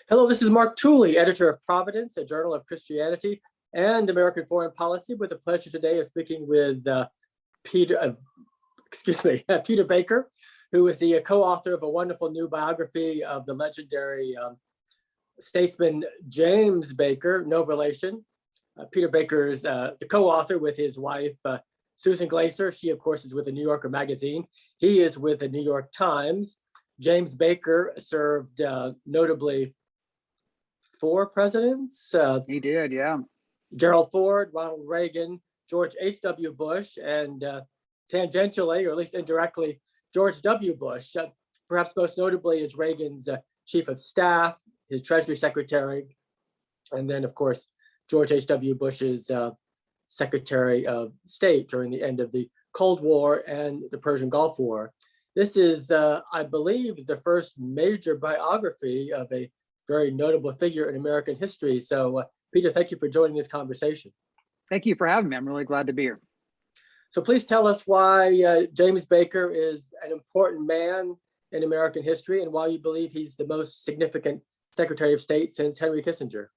Hello, this is Mark Tooley, editor of Providence, a journal of Christianity and American foreign policy, with the pleasure today of speaking with Peter, Peter Baker, who is the co-author of a wonderful new biography of the legendary statesman James Baker, no relation. Peter Baker is the co-author with his wife, Susan Glaser. She, of course, is with the New Yorker magazine. He is with the New York Times. James Baker served notably 4 presidents. He did, yeah. Gerald Ford, Ronald Reagan, George H.W. Bush, and tangentially, or at least indirectly, George W. Bush. Perhaps most notably is Reagan's chief of staff, his Treasury Secretary, and then, of course, George H.W. Bush's Secretary of State during the end of the Cold War and the Persian Gulf War. This is, I believe, the first major biography of a very notable figure in American history. So, Peter, thank you for joining this conversation. Thank you for having me. I'm really glad to be here. So please tell us why James Baker is an important man in American history and why you believe he's the most significant Secretary of State since Henry Kissinger.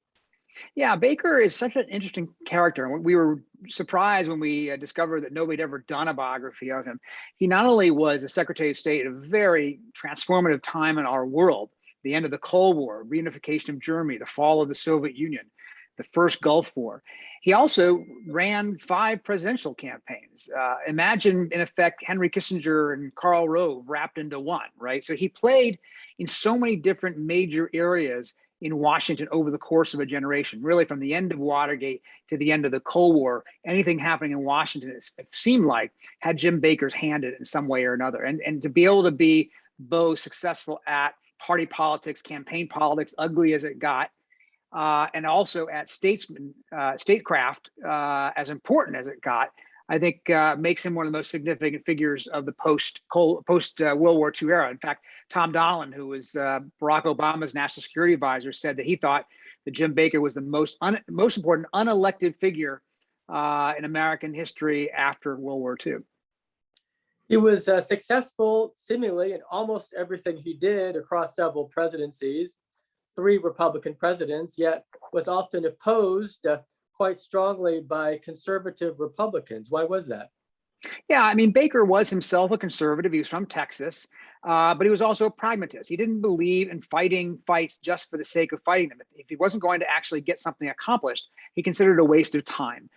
Yeah, Baker is such an interesting character. We were surprised when we discovered that nobody had ever done a biography of him. He not only was a Secretary of State at a very transformative time in our world, the end of the Cold War, reunification of Germany, the fall of the Soviet Union, the first Gulf War. He also ran 5 presidential campaigns. Imagine, in effect, Henry Kissinger and Karl Rove wrapped into one, right? So he played in so many different major areas in Washington over the course of a generation, really from the end of Watergate to the end of the Cold War. Anything happening in Washington, it seemed like, had Jim Baker's hand in it in some way or another. And to be able to be both successful at party politics, campaign politics, ugly as it got, and also at statecraft, as important as it got, I think makes him one of the most significant figures of the post World War II era. In fact, Tom Donilon, who was Barack Obama's national security advisor, said that he thought that Jim Baker was the most important unelected figure in American history after World War II. He was successful, seemingly, in almost everything he did across several presidencies, 3 Republican presidents, yet was often opposed quite strongly by conservative Republicans. Why was that? Yeah, I mean, Baker was himself a conservative. He was from Texas, but he was also a pragmatist. He didn't believe in fighting fights just for the sake of fighting them. If he wasn't going to actually get something accomplished, he considered it a waste of time.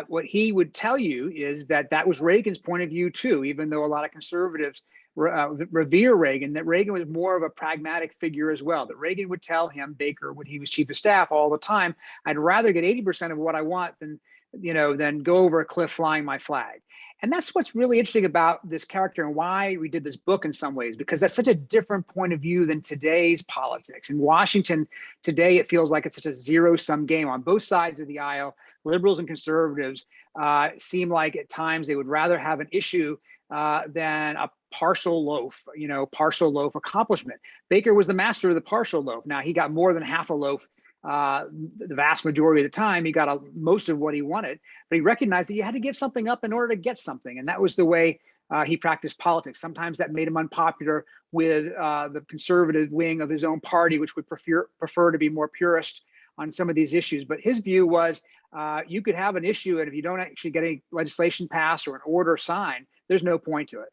What he would tell you is that that was Reagan's point of view too, even though a lot of conservatives revere Reagan, that Reagan was more of a pragmatic figure as well, that Reagan would tell him, Baker, when he was chief of staff all the time, I'd rather get 80% of what I want than go over a cliff flying my flag. And that's what's really interesting about this character and why we did this book in some ways, because that's such a different point of view than today's politics. In Washington today, it feels like it's such a zero-sum game on both sides of the aisle. Liberals and conservatives seem like at times they would rather have an issue than a partial loaf accomplishment. Baker was the master of the partial loaf. Now, he got more than half a loaf the vast majority of the time. He got most of what he wanted, but he recognized that you had to give something up in order to get something. And that was the way he practiced politics. Sometimes that made him unpopular with the conservative wing of his own party, which would prefer to be more purist on some of these issues. But his view was you could have an issue, and if you don't actually get any legislation passed or an order signed, there's no point to it.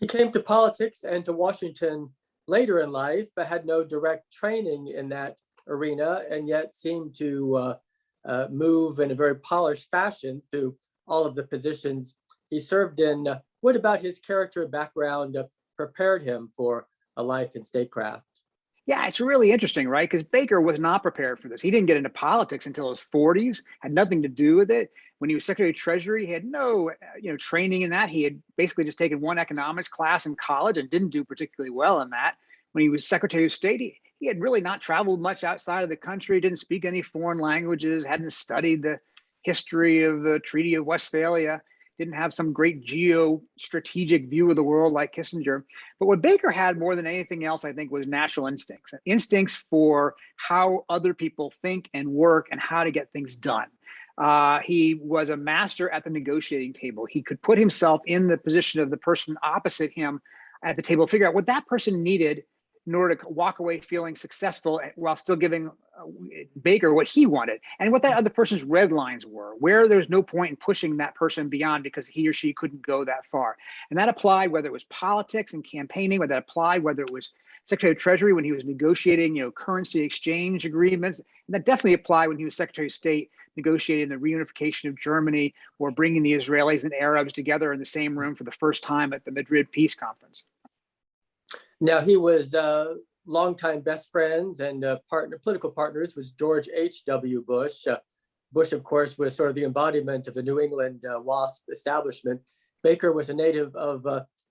He came to politics and to Washington later in life, but had no direct training in that arena, and yet seemed to move in a very polished fashion through all of the positions he served in. What about his character and background prepared him for a life in statecraft? Yeah, it's really interesting, right? Because Baker was not prepared for this. He didn't get into politics until his 40s, had nothing to do with it. When he was Secretary of Treasury, he had no training in that. He had basically just taken one economics class in college and didn't do particularly well in that. When he was Secretary of State, he had really not traveled much outside of the country, didn't speak any foreign languages, hadn't studied the history of the Treaty of Westphalia, didn't have some great geo-strategic view of the world like Kissinger. But what Baker had more than anything else, I think, was natural instincts for how other people think and work and how to get things done. He was a master at the negotiating table. He could put himself in the position of the person opposite him at the table, figure out what that person needed in order to walk away feeling successful while still giving Baker what he wanted and what that other person's red lines were, where there's no point in pushing that person beyond because he or she couldn't go that far. And that applied whether it was politics and campaigning, whether that applied whether it was Secretary of Treasury when he was negotiating, currency exchange agreements. And that definitely applied when he was Secretary of State negotiating the reunification of Germany or bringing the Israelis and Arabs together in the same room for the first time at the Madrid Peace Conference. Now, he was longtime best friends and political partners with George H.W. Bush. Bush, of course, was sort of the embodiment of the New England WASP establishment. Baker was a native of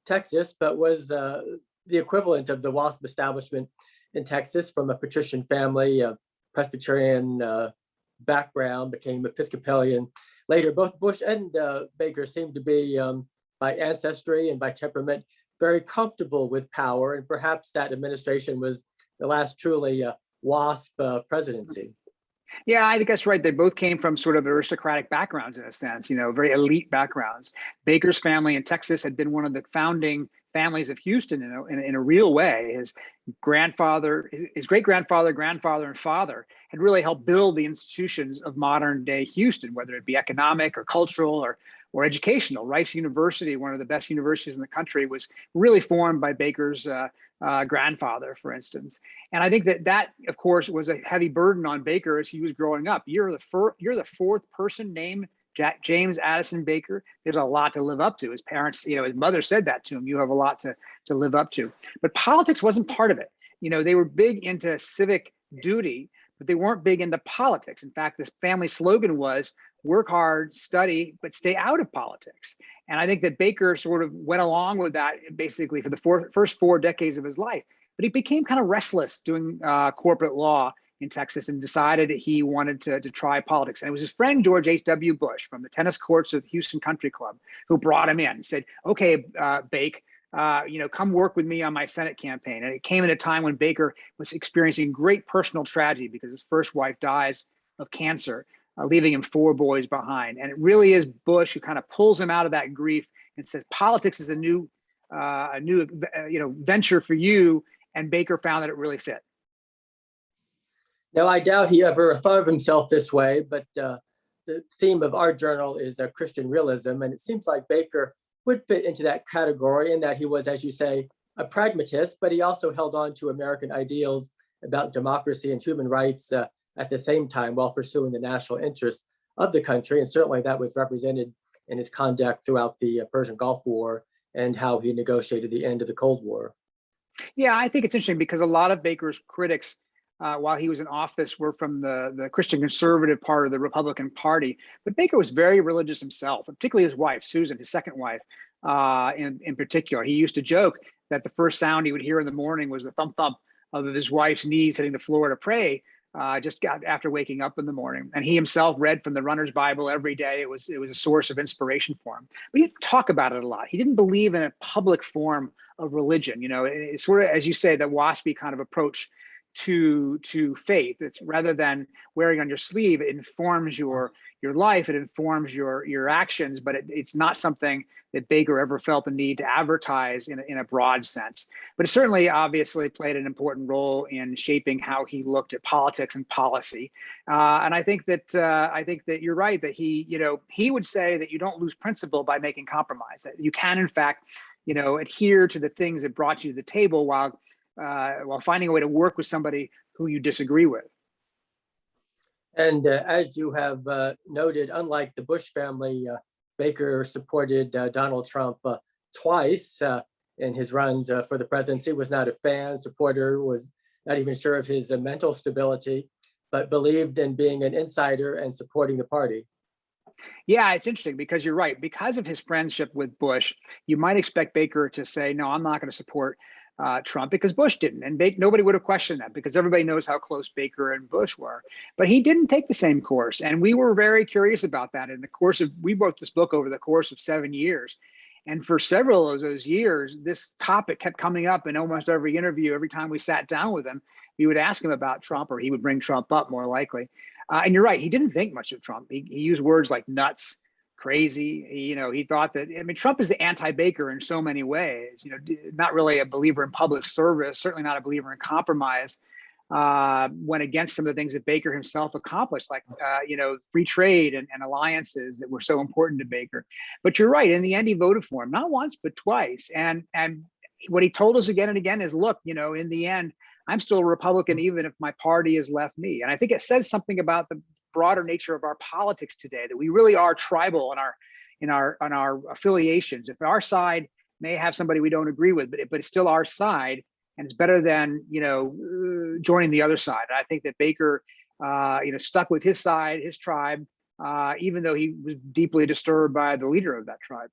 Texas, but was the equivalent of the WASP establishment in Texas from a patrician family, Presbyterian background, became Episcopalian. Later, both Bush and Baker seemed to be, by ancestry and by temperament, very comfortable with power, and perhaps that administration was the last truly WASP presidency. Yeah, I think that's right. They both came from sort of aristocratic backgrounds in a sense, very elite backgrounds. Baker's family in Texas had been one of the founding families of Houston in a real way. His grandfather, his great-grandfather, grandfather, and father had really helped build the institutions of modern day Houston, whether it be economic or cultural or educational. Rice University, one of the best universities in the country, was really formed by Baker's grandfather, for instance. And I think that, of course, was a heavy burden on Baker as he was growing up. You're the fourth person named James Addison Baker. There's a lot to live up to. His parents, his mother said that to him. You have a lot to live up to. But politics wasn't part of it. They were big into civic duty, but they weren't big into politics. In fact, this family slogan was work hard, study, but stay out of politics. And I think that Baker sort of went along with that basically for the first 4 decades of his life. But he became kind of restless doing corporate law in Texas and decided he wanted to try politics. And it was his friend, George H.W. Bush from the tennis courts of the Houston Country Club, who brought him in and said, okay, Bake, come work with me on my Senate campaign. And it came at a time when Baker was experiencing great personal tragedy because his first wife dies of cancer, leaving him 4 boys behind. And it really is Bush who kind of pulls him out of that grief and says, politics is a new venture for you. And Baker found that it really fit. Now, I doubt he ever thought of himself this way, but the theme of our journal is Christian realism. And it seems like Baker would fit into that category in that he was, as you say, a pragmatist, but he also held on to American ideals about democracy and human rights at the same time while pursuing the national interest of the country. And certainly that was represented in his conduct throughout the Persian Gulf War and how he negotiated the end of the Cold War. Yeah, I think it's interesting because a lot of Baker's critics, while he was in office, were from the Christian conservative part of the Republican Party. But Baker was very religious himself, particularly his wife, Susan, his second wife, in particular. He used to joke that the first sound he would hear in the morning was the thump thump of his wife's knees hitting the floor to pray, just after waking up in the morning. And he himself read from the Runner's Bible every day. It was a source of inspiration for him. But he didn't talk about it a lot. He didn't believe in a public form of religion. It's sort of, as you say, that waspy kind of approach to faith. It's rather than wearing on your sleeve, it informs your life, it informs your actions, but it's not something that Baker ever felt the need to advertise in a broad sense. But it certainly obviously played an important role in shaping how he looked at politics and policy. And I think that you're right that he would say that you don't lose principle by making compromise. That you can in fact adhere to the things that brought you to the table while finding a way to work with somebody who you disagree with. And as you have noted, unlike the Bush family, Baker supported Donald Trump twice in his runs for the presidency, was not a fan, supporter, was not even sure of his mental stability, but believed in being an insider and supporting the party. Yeah, it's interesting because you're right. Because of his friendship with Bush, you might expect Baker to say, no, I'm not going to support Trump because Bush didn't. And nobody would have questioned that because everybody knows how close Baker and Bush were. But he didn't take the same course. And we were very curious about that. We wrote this book over the course of 7 years. And for several of those years, this topic kept coming up in almost every interview. Every time we sat down with him, we would ask him about Trump, or he would bring Trump up more likely. And you're right, he didn't think much of Trump. He used words like nuts, crazy. He thought that, I mean, Trump is the anti-Baker in so many ways, not really a believer in public service, certainly not a believer in compromise. Went against some of the things that Baker himself accomplished, like, free trade and alliances that were so important to Baker. But you're right. In the end, he voted for him, not once, but twice. And what he told us again and again is, look, in the end, I'm still a Republican, even if my party has left me. And I think it says something about the broader nature of our politics today, that we really are tribal in our affiliations. If our side may have somebody we don't agree with, but it's still our side, and it's better than joining the other side. And I think that Baker, stuck with his side, his tribe, even though he was deeply disturbed by the leader of that tribe.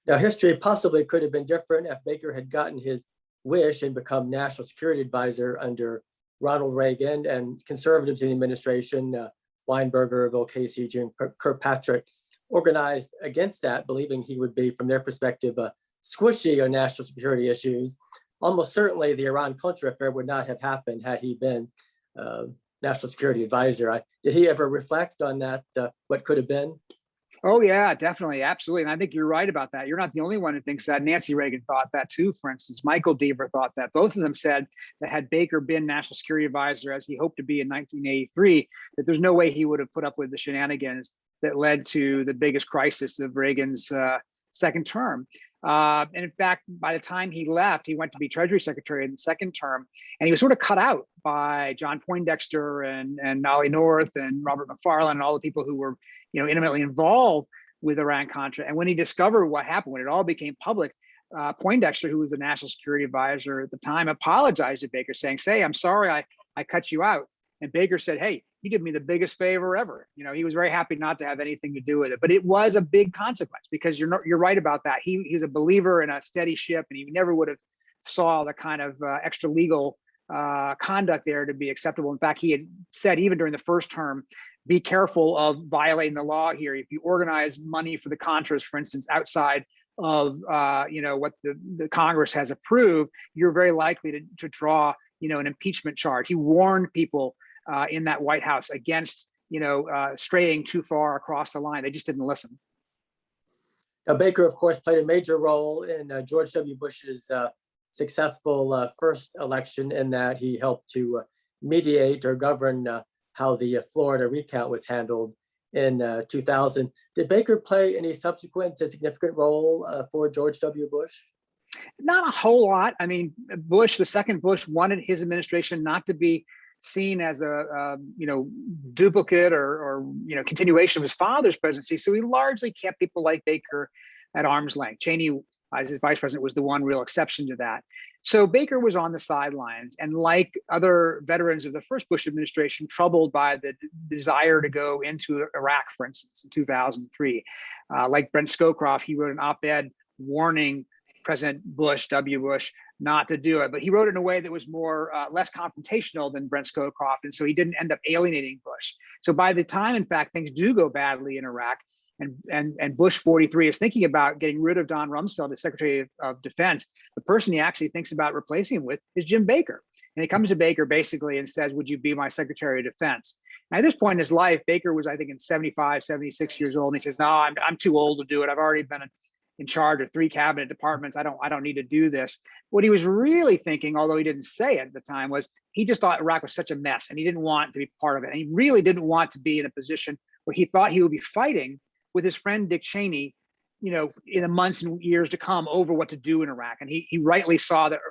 Now, history possibly could have been different if Baker had gotten his wish and become national security advisor under Ronald Reagan, and conservatives in the administration, Weinberger, Bill Casey, Jim Kirkpatrick, organized against that, believing he would be, from their perspective, squishy on national security issues. Almost certainly the Iran-Contra affair would not have happened had he been national security advisor. Did he ever reflect on that, what could have been? Oh, yeah, definitely. Absolutely. And I think you're right about that. You're not the only one who thinks that. Nancy Reagan thought that too, for instance. Michael Deaver thought that. Both of them said that had Baker been national security advisor, as he hoped to be in 1983, that there's no way he would have put up with the shenanigans that led to the biggest crisis of Reagan's second term. And in fact, by the time he left, he went to be Treasury Secretary in the second term, and he was sort of cut out by John Poindexter and Ollie North and Robert McFarlane and all the people who were, intimately involved with Iran-Contra. And when he discovered what happened, when it all became public, Poindexter, who was the national security advisor at the time, apologized to Baker, saying, I'm sorry I cut you out. And Baker said, hey, you did me the biggest favor ever. He was very happy not to have anything to do with it. But it was a big consequence, because you're right about that. He was a believer in a steady ship, and he never would have saw the kind of extra legal conduct there to be acceptable. In fact, he had said, even during the first term, be careful of violating the law here. If you organize money for the Contras, for instance, outside of what the Congress has approved, you're very likely to draw an impeachment charge. He warned people in that White House against straying too far across the line. They just didn't listen. Now, Baker, of course, played a major role in George W. Bush's successful first election, in that he helped to mediate or govern how the Florida recount was handled in 2000. Did Baker play any subsequent significant role for George W. Bush? Not a whole lot. I mean, the second Bush, wanted his administration not to be seen as a duplicate or continuation of his father's presidency. So he largely kept people like Baker at arm's length. Cheney, as his vice president, was the one real exception to that. So Baker was on the sidelines, and like other veterans of the first Bush administration, troubled by the desire to go into Iraq, for instance, in 2003. Like Brent Scowcroft, he wrote an op-ed warning President Bush, W. Bush, not to do it. But he wrote it in a way that was less confrontational than Brent Scowcroft, and so he didn't end up alienating Bush. So by the time, in fact, things do go badly in Iraq, and Bush 43 is thinking about getting rid of Don Rumsfeld as Secretary of Defense, the person he actually thinks about replacing him with is Jim Baker. And he comes to Baker basically and says, would you be my Secretary of Defense? And at this point in his life, Baker was, I think, in 75, 76 years old. And he says, no, I'm too old to do it. I've already been in charge of 3 cabinet departments. I don't need to do this. What he was really thinking, although he didn't say it at the time, was he just thought Iraq was such a mess and he didn't want to be part of it. And he really didn't want to be in a position where he thought he would be fighting with his friend Dick Cheney, in the months and years to come over what to do in Iraq. And he rightly saw that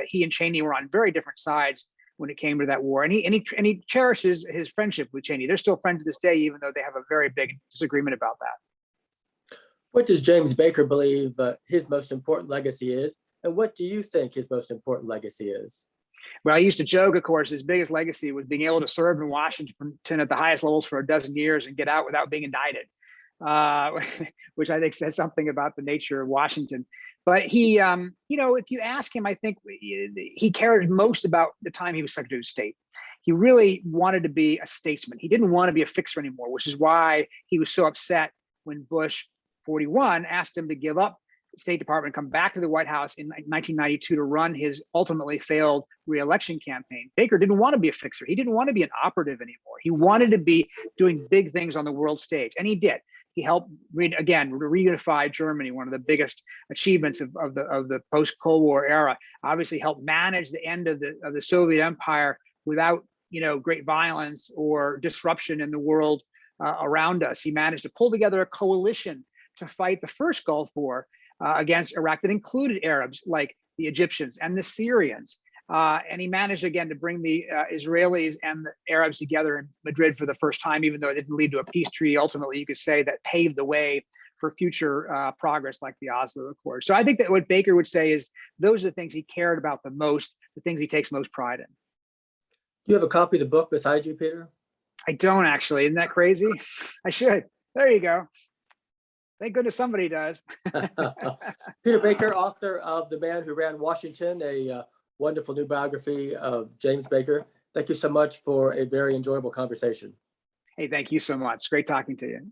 he and Cheney were on very different sides when it came to that war. And he cherishes his friendship with Cheney. They're still friends to this day, even though they have a very big disagreement about that. What does James Baker believe his most important legacy is? And what do you think his most important legacy is? Well, I used to joke, of course, his biggest legacy was being able to serve in Washington at the highest levels for a dozen years and get out without being indicted. Which I think says something about the nature of Washington. But he, if you ask him, I think he cared most about the time he was Secretary of State. He really wanted to be a statesman. He didn't want to be a fixer anymore, which is why he was so upset when Bush 41 asked him to give up the State Department, come back to the White House in 1992 to run his ultimately failed re-election campaign. Baker didn't want to be a fixer. He didn't want to be an operative anymore. He wanted to be doing big things on the world stage, and he did. He helped reunify Germany, one of the biggest achievements of the post-Cold War era. Obviously, helped manage the end of the Soviet Empire without great violence or disruption in the world around us. He managed to pull together a coalition to fight the first Gulf War against Iraq that included Arabs like the Egyptians and the Syrians. And he managed again to bring the Israelis and the Arabs together in Madrid for the first time, even though it didn't lead to a peace treaty. Ultimately, you could say that paved the way for future progress like the Oslo Accord. So I think that what Baker would say is those are the things he cared about the most, the things he takes most pride in. Do you have a copy of the book beside you, Peter? I don't actually. Isn't that crazy? I should. There you go. Thank goodness somebody does. Peter Baker, author of The Man Who Ran Washington, a wonderful new biography of James Baker. Thank you so much for a very enjoyable conversation. Hey, thank you so much. Great talking to you.